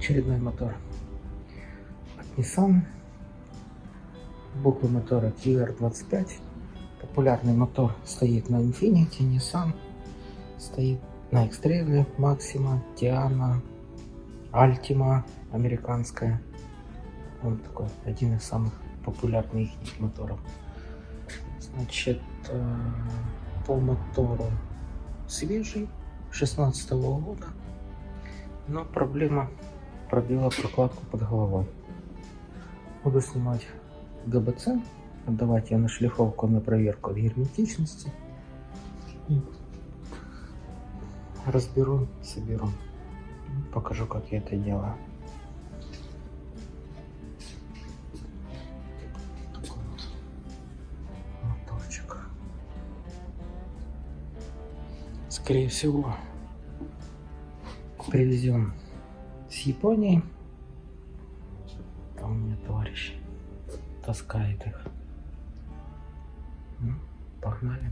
Очередной мотор от Nissan. Буквы мотора QR25. Популярный мотор стоит на Infiniti, Nissan стоит на X-Trail, Maxima, Tiana, Altima американская. Он такой один из самых популярных их моторов. Значит, по мотору свежий, 16 года, но проблема пробила прокладку под головой. Буду снимать ГБЦ, отдавать ее на шлифовку, на проверку герметичности. Разберу, соберу. Покажу, как я это делаю. Такой вот моторчик. Скорее всего, привезем с Японии. Там у меня товарищ таскает их. Ну, погнали.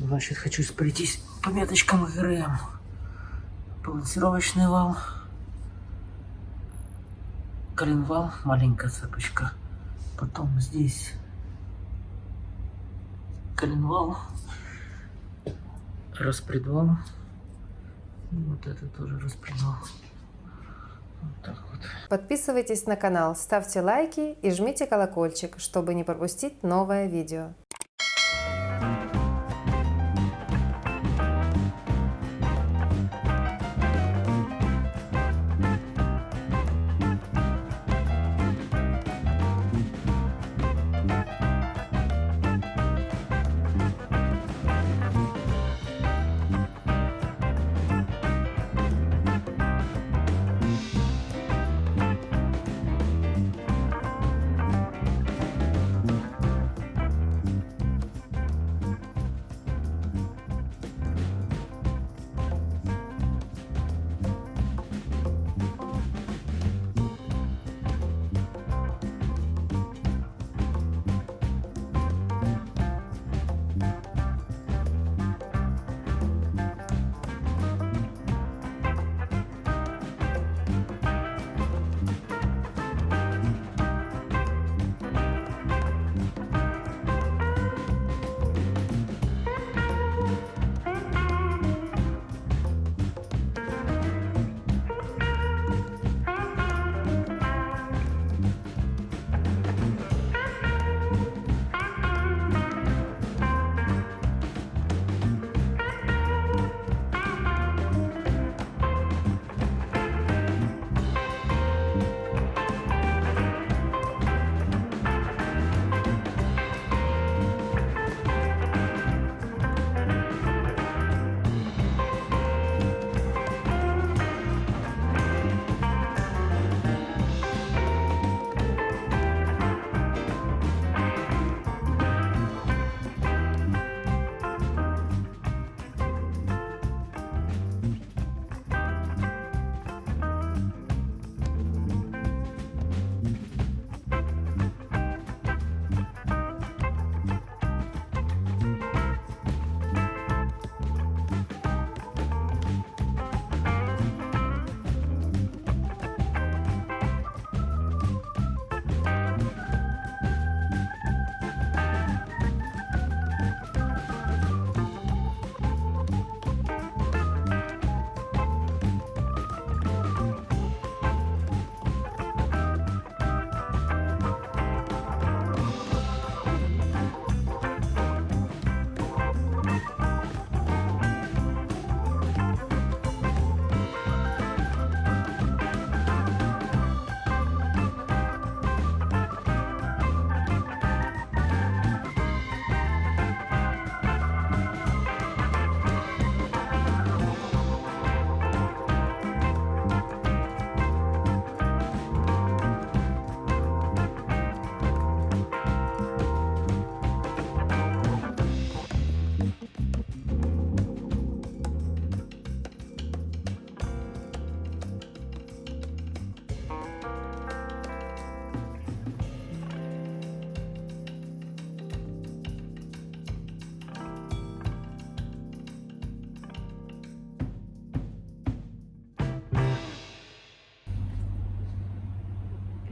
Значит, хочу пройтись по меточкам ГРМ. Балансировочный вал. Коленвал, маленькая цепочка. Потом здесь коленвал. Распредвал. И вот это тоже распредвал. Вот так вот. Подписывайтесь на канал, ставьте лайки и жмите колокольчик, чтобы не пропустить новое видео.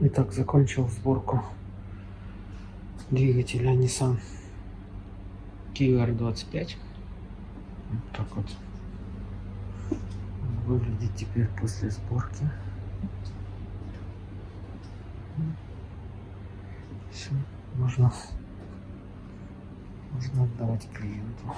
Итак, закончил сборку двигателя Nissan QR25. Вот так вот выглядит теперь после сборки. Все, можно отдавать клиенту.